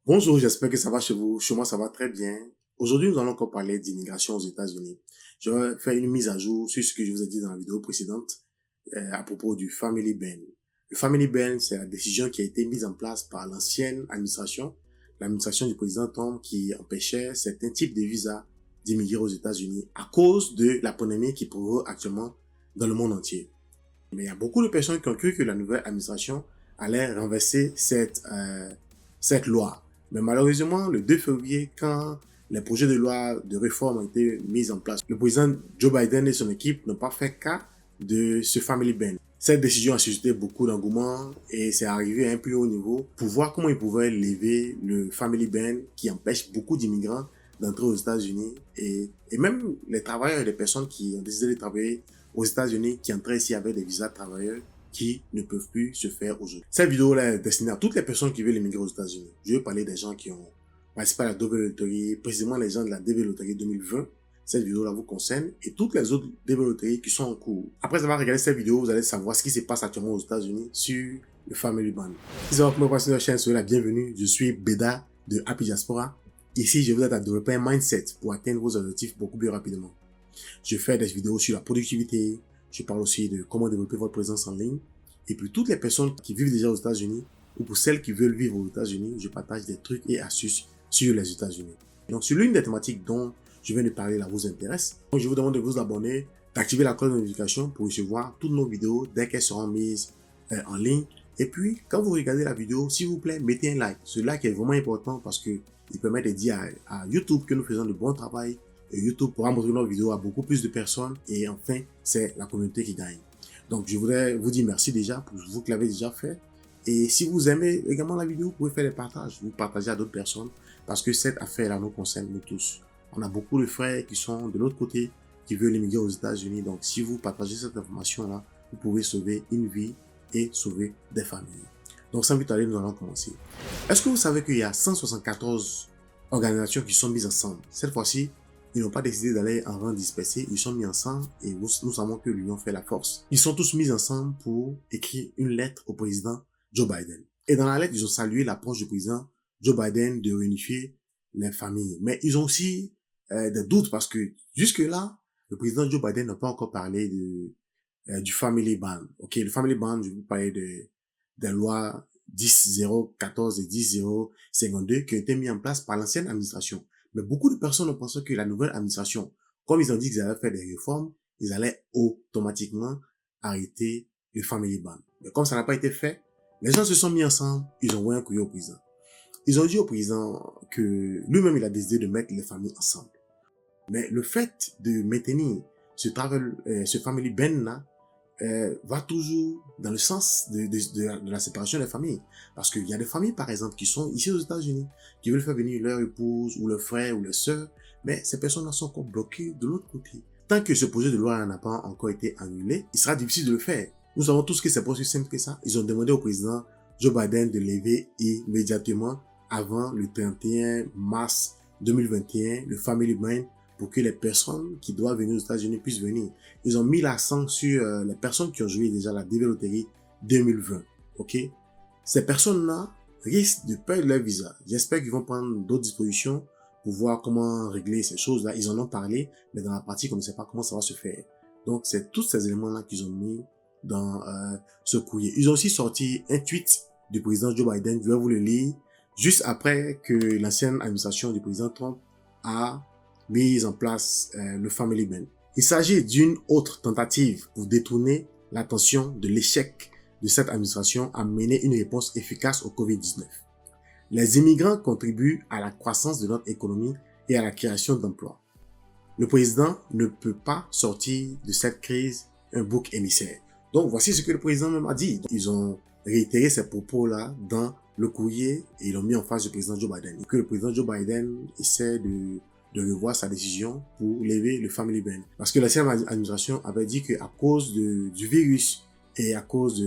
Bonjour, j'espère que ça va chez vous. Chez moi, ça va très bien. Aujourd'hui, nous allons encore parler d'immigration aux États-Unis. Je vais faire une mise à jour sur ce que je vous ai dit dans la vidéo précédente à propos du Family Ban. Le Family Ban, c'est la décision qui a été mise en place par l'ancienne administration, l'administration du président Trump, qui empêchait certains types de visas d'immigrer aux États-Unis à cause de la pandémie qui prévaut actuellement dans le monde entier. Mais il y a beaucoup de personnes qui ont cru que la nouvelle administration allait renverser cette loi. Mais malheureusement, le 2 février, quand les projets de loi de réforme ont été mis en place, le président Joe Biden et son équipe n'ont pas fait cas de ce Family Ban. Cette décision a suscité beaucoup d'engouement et c'est arrivé à un plus haut niveau pour voir comment ils pouvaient lever le Family Ban qui empêche beaucoup d'immigrants d'entrer aux États-Unis et même les travailleurs et les personnes qui ont décidé de travailler aux États-Unis qui entraient ici avec des visas de travailleurs qui ne peuvent plus se faire aujourd'hui. Cette vidéo-là est destinée à toutes les personnes qui veulent immigrer aux États-Unis. Je vais parler des gens qui ont participé à la Double Lottery, précisément les gens de la Double Lottery 2020. Cette vidéo-là vous concerne et toutes les autres Double Lottery qui sont en cours. Après avoir regardé cette vidéo, vous allez savoir ce qui se passe actuellement aux États-Unis sur le Family Ban. Si c'est votre première fois sur la chaîne, soyez la bienvenue. Je suis Beda de Happy Diaspora. Ici, je vous aide à développer un mindset pour atteindre vos objectifs beaucoup plus rapidement. Je fais des vidéos sur la productivité, je parle aussi de comment développer votre présence en ligne. Et pour toutes les personnes qui vivent déjà aux États-Unis, ou pour celles qui veulent vivre aux États-Unis, je partage des trucs et astuces sur les États-Unis. Donc, si l'une des thématiques dont je viens de parler là vous intéresse, je vous demande de vous abonner, d'activer la cloche de notification pour recevoir toutes nos vidéos dès qu'elles seront mises en ligne. Et puis, quand vous regardez la vidéo, s'il vous plaît, mettez un like. Ce like est vraiment important parce que il permet de dire à YouTube que nous faisons de bon travail. Et YouTube pourra montrer nos vidéos à beaucoup plus de personnes. Et enfin, c'est la communauté qui gagne. Donc, je voudrais vous dire merci déjà pour vous qui l'avez déjà fait. Et si vous aimez également la vidéo, vous pouvez faire des partages. Vous partagez à d'autres personnes parce que cette affaire-là nous concerne nous tous. On a beaucoup de frères qui sont de l'autre côté, qui veulent immigrer aux États-Unis. Donc, si vous partagez cette information-là, vous pouvez sauver une vie et sauver des familles. Donc, sans plus tarder, nous allons commencer. Est-ce que vous savez qu'il y a 174 organisations qui sont mises ensemble? Cette fois-ci, ils n'ont pas décidé d'aller en rang dispersé, ils sont mis ensemble et nous savons que l'union fait la force. Ils sont tous mis ensemble pour écrire une lettre au président Joe Biden. Et dans la lettre, ils ont salué l'approche du président Joe Biden de réunifier les familles. Mais ils ont aussi des doutes parce que jusque-là, le président Joe Biden n'a pas encore parlé du Family Ban. Ok, le Family Ban, je vais vous parler des lois 10.014 et 10.052 qui ont été mis en place par l'ancienne administration. Mais beaucoup de personnes ont pensé que la nouvelle administration, comme ils ont dit qu'ils allaient faire des réformes, ils allaient automatiquement arrêter le Family Ban. Mais comme ça n'a pas été fait, les gens se sont mis ensemble, ils ont envoyé un courrier au président. Ils ont dit au président que lui-même, il a décidé de mettre les familles ensemble. Mais le fait de maintenir ce Family Ban-là, va toujours dans le sens de la séparation des familles. Parce qu'il y a des familles, par exemple, qui sont ici aux États-Unis, qui veulent faire venir leur épouse, ou leur frère, ou leur sœur, mais ces personnes-là sont encore bloquées de l'autre côté. Tant que ce projet de loi n'a pas encore été annulé, il sera difficile de le faire. Nous savons tous que c'est pas aussi simple que ça. Ils ont demandé au président Joe Biden de lever immédiatement avant le 31 mars 2021 le Family Ban pour que les personnes qui doivent venir aux États-Unis puissent venir. Ils ont mis l'accent sur les personnes qui ont joué déjà la DV Lottery 2020. Ok? Ces personnes-là risquent de perdre leur visa. J'espère qu'ils vont prendre d'autres dispositions pour voir comment régler ces choses-là. Ils en ont parlé, mais dans la pratique, on ne sait pas comment ça va se faire. Donc, c'est tous ces éléments-là qu'ils ont mis dans ce courrier. Ils ont aussi sorti un tweet du président Joe Biden. Je vais vous le lire. Juste après que l'ancienne administration du président Trump a mis en place le Family Ban. Il s'agit d'une autre tentative pour détourner l'attention de l'échec de cette administration à mener une réponse efficace au COVID-19. Les immigrants contribuent à la croissance de notre économie et à la création d'emplois. Le président ne peut pas sortir de cette crise un bouc émissaire. Donc voici ce que le président même a dit. Ils ont réitéré ces propos-là dans le courrier et ils l'ont mis en face du président Joe Biden. Et que le président Joe Biden essaie de revoir sa décision pour lever le Family Ban. Parce que l'ancienne administration avait dit qu'à cause du virus et à cause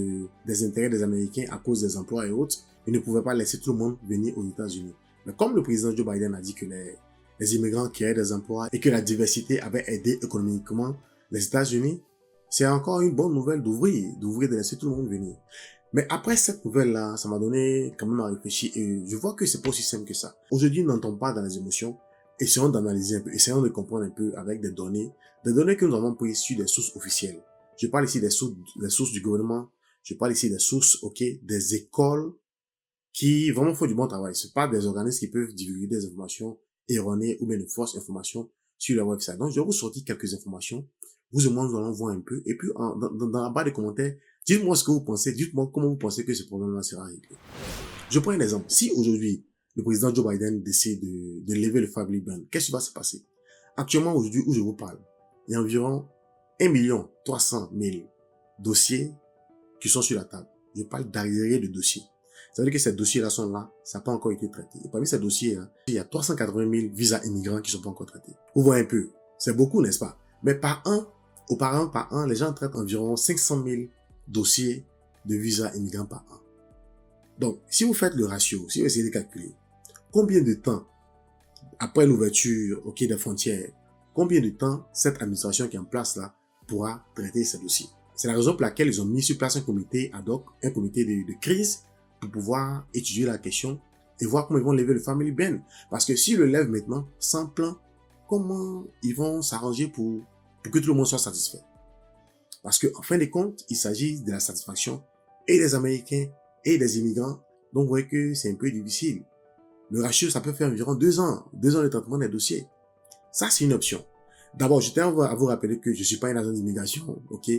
des intérêts des Américains, à cause des emplois et autres, ils ne pouvaient pas laisser tout le monde venir aux États-Unis. Mais comme le président Joe Biden a dit que les immigrants créaient des emplois et que la diversité avait aidé économiquement les États-Unis, c'est encore une bonne nouvelle d'ouvrir, de laisser tout le monde venir. Mais après cette nouvelle-là, ça m'a donné quand même à réfléchir et je vois que c'est pas aussi simple que ça. Aujourd'hui, nous n'entrons pas dans les émotions. Essayons d'analyser un peu, essayons de comprendre un peu avec des données que nous avons prises sur des sources officielles. Je parle ici des sources du gouvernement. Je parle ici des sources, ok, des écoles qui vraiment font du bon travail. C'est pas des organismes qui peuvent divulguer des informations erronées ou bien de fausses informations sur leur website. Donc, je vais vous sortir quelques informations. Vous et moi, nous allons voir un peu. Et puis, dans la barre des commentaires, dites-moi ce que vous pensez. Dites-moi comment vous pensez que ce problème-là sera réglé. Je prends un exemple. Si aujourd'hui, le président Joe Biden décide de lever le family ban, qu'est-ce qui va se passer? Actuellement, aujourd'hui, où je vous parle, il y a environ 1 300 000 dossiers qui sont sur la table. Je parle d'arriérés de dossiers. Ça veut dire que ces dossiers-là sont là, ça n'a pas encore été traité. Et parmi ces dossiers-là, il y a 380 000 visas immigrants qui ne sont pas encore traités. Vous voyez un peu, c'est beaucoup, n'est-ce pas? Mais auparavant, par an, les gens traitent environ 500 000 dossiers de visas immigrants par an. Donc, si vous faites le ratio, si vous essayez de calculer, combien de temps, après l'ouverture, ok, des frontières, combien de temps cette administration qui est en place là pourra traiter ces dossiers? C'est la raison pour laquelle ils ont mis sur place un comité ad hoc, un comité de crise, pour pouvoir étudier la question et voir comment ils vont lever le family ban. Parce que s'ils le lèvent maintenant, sans plan, comment ils vont s'arranger pour que tout le monde soit satisfait? Parce que en fin de compte, il s'agit de la satisfaction et des Américains et des immigrants. Donc, vous voyez que c'est un peu difficile. Le ratio, ça peut faire environ 2 ans. 2 ans de traitement des dossiers. Ça, c'est une option. D'abord, je tiens à vous rappeler que je suis pas une agent d'immigration, ok?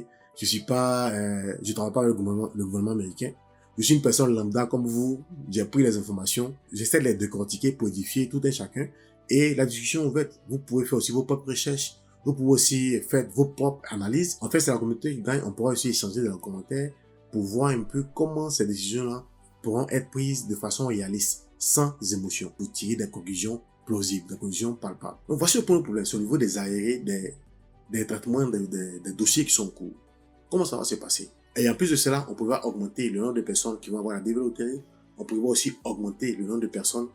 Je travaille pas avec le gouvernement américain. Je suis une personne lambda comme vous. J'ai pris les informations. J'essaie de les décortiquer pour édifier tout un chacun. Et la discussion est ouverte. Vous pouvez faire aussi vos propres recherches. Vous pouvez aussi faire vos propres analyses. En fait, c'est la communauté qui gagne. On pourra aussi échanger dans les commentaires pour voir un peu comment ces décisions-là pourront être prises de façon réaliste, sans émotion, pour tirer des conclusions plausibles, des conclusions palpables. Donc, voici le premier problème. C'est au niveau des arriérés, des traitements des dossiers qui sont en cours. Comment ça va se passer? Et en plus de cela, on pourra augmenter le nombre de personnes qui vont avoir la développerie. On pourra aussi augmenter le nombre de personnes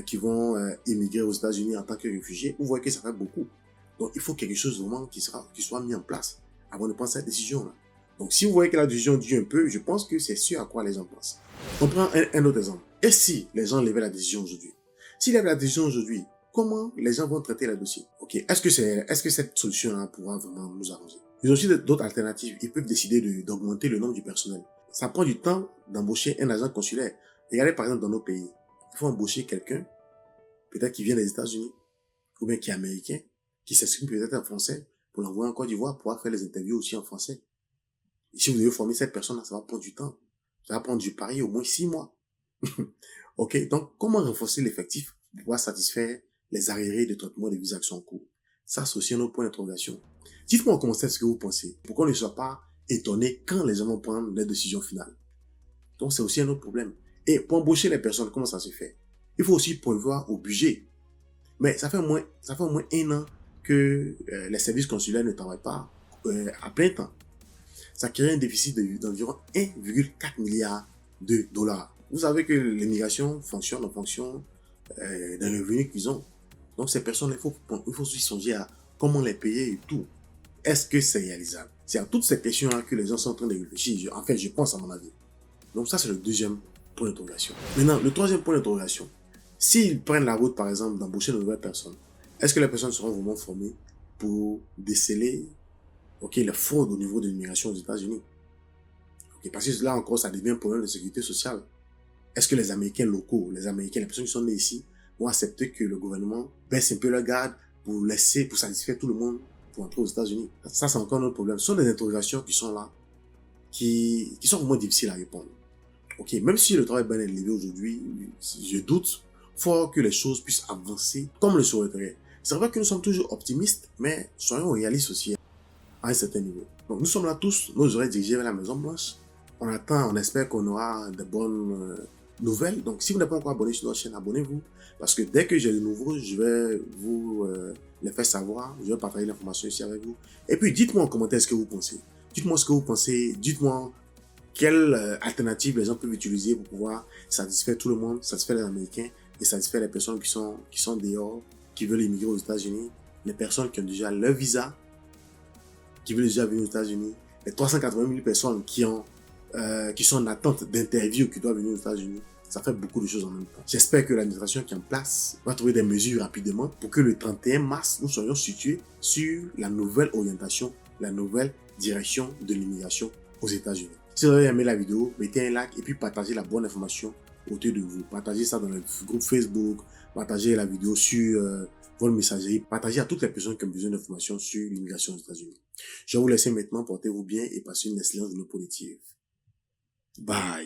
qui vont immigrer aux États-Unis en tant que réfugiés. Vous voyez que ça fait beaucoup. Donc, il faut quelque chose vraiment qui soit mis en place avant de prendre cette décision-là. Donc, si vous voyez que la décision dure un peu, je pense que c'est sûr à quoi les gens pensent. On prend un autre exemple. Et si les gens levaient la décision aujourd'hui? S'ils lèvent la décision aujourd'hui, comment les gens vont traiter le dossier? Ok, est-ce que cette solution-là pourra vraiment nous arranger? Ils ont aussi d'autres alternatives. Ils peuvent décider d'augmenter le nombre du personnel. Ça prend du temps d'embaucher un agent consulaire. Regardez par exemple dans nos pays. Il faut embaucher quelqu'un, peut-être qui vient des États-Unis, ou bien qui est américain, qui s'exprime peut-être en français, pour l'envoyer en Côte d'Ivoire, pour faire les interviews aussi en français. Et si vous devez former cette personne-là, ça va prendre du temps. Ça va prendre du pari au moins 6 mois. Ok, donc comment renforcer l'effectif pour pouvoir satisfaire les arriérés de traitement des visas qui sont en cours? Ça, c'est aussi un autre point d'interrogation. Dites-moi en commentaire ce que vous pensez. Pourquoi on ne soit pas étonné quand les gens vont prendre les décisions finales? Donc, c'est aussi un autre problème. Et pour embaucher les personnes, comment ça se fait? Il faut aussi prévoir au budget. Mais ça fait au moins 1 an que les services consulaires ne travaillent pas à plein temps. Ça crée un déficit d'environ 1,4 milliard de dollars. Vous savez que l'immigration fonctionne en fonction des revenus qu'ils ont. Donc, ces personnes, il faut aussi songer à comment les payer et tout. Est-ce que c'est réalisable? C'est à toutes ces questions-là que les gens sont en train de réfléchir. En fait, je pense à mon avis. Donc, ça, c'est le deuxième point d'interrogation. Maintenant, le troisième point d'interrogation. S'ils prennent la route, par exemple, d'embaucher de nouvelles personnes, est-ce que les personnes seront vraiment formées pour déceler les fraudes au niveau de l'immigration aux États-Unis? Parce que là encore, ça devient un problème de sécurité sociale. Est-ce que les Américains locaux, les personnes qui sont nées ici, vont accepter que le gouvernement baisse un peu leur garde pour satisfaire tout le monde pour entrer aux États-Unis? Ça, c'est encore un autre problème. Ce sont des interrogations qui sont là, qui sont vraiment difficiles à répondre. Même si le travail est bien élevé aujourd'hui, je doute fort que les choses puissent avancer comme le souhaiterait. C'est vrai que nous sommes toujours optimistes, mais soyons réalistes aussi à un certain niveau. Donc, nous sommes là tous, nos oreilles dirigées vers la Maison Blanche. On attend, on espère qu'on aura de bonnes nouvelles. Donc, si vous n'êtes pas encore abonné sur notre chaîne, abonnez-vous. Parce que dès que j'ai de nouveaux, je vais vous les faire savoir. Je vais partager l'information ici avec vous. Et puis, dites-moi en commentaire ce que vous pensez. Dites-moi ce que vous pensez. Dites-moi quelle alternative les gens peuvent utiliser pour pouvoir satisfaire tout le monde, satisfaire les Américains et satisfaire les personnes qui sont dehors, qui veulent immigrer aux États-Unis, les personnes qui ont déjà leur visa, qui veulent déjà venir aux États-Unis, les 380 000 personnes qui ont qui sont en attente d'interview, qui doivent venir aux États-Unis. Ça fait beaucoup de choses en même temps. J'espère que l'administration qui est en place va trouver des mesures rapidement pour que le 31 mars, nous soyons situés sur la nouvelle orientation, la nouvelle direction de l'immigration aux États-Unis. Si vous avez aimé la vidéo, mettez un like et puis partagez la bonne information autour de vous. Partagez ça dans le groupe Facebook, partagez la vidéo sur votre messagerie, partagez à toutes les personnes qui ont besoin d'informations sur l'immigration aux États-Unis. Je vais vous laisser maintenant, portez-vous bien et passez une excellente journée positive. Bye.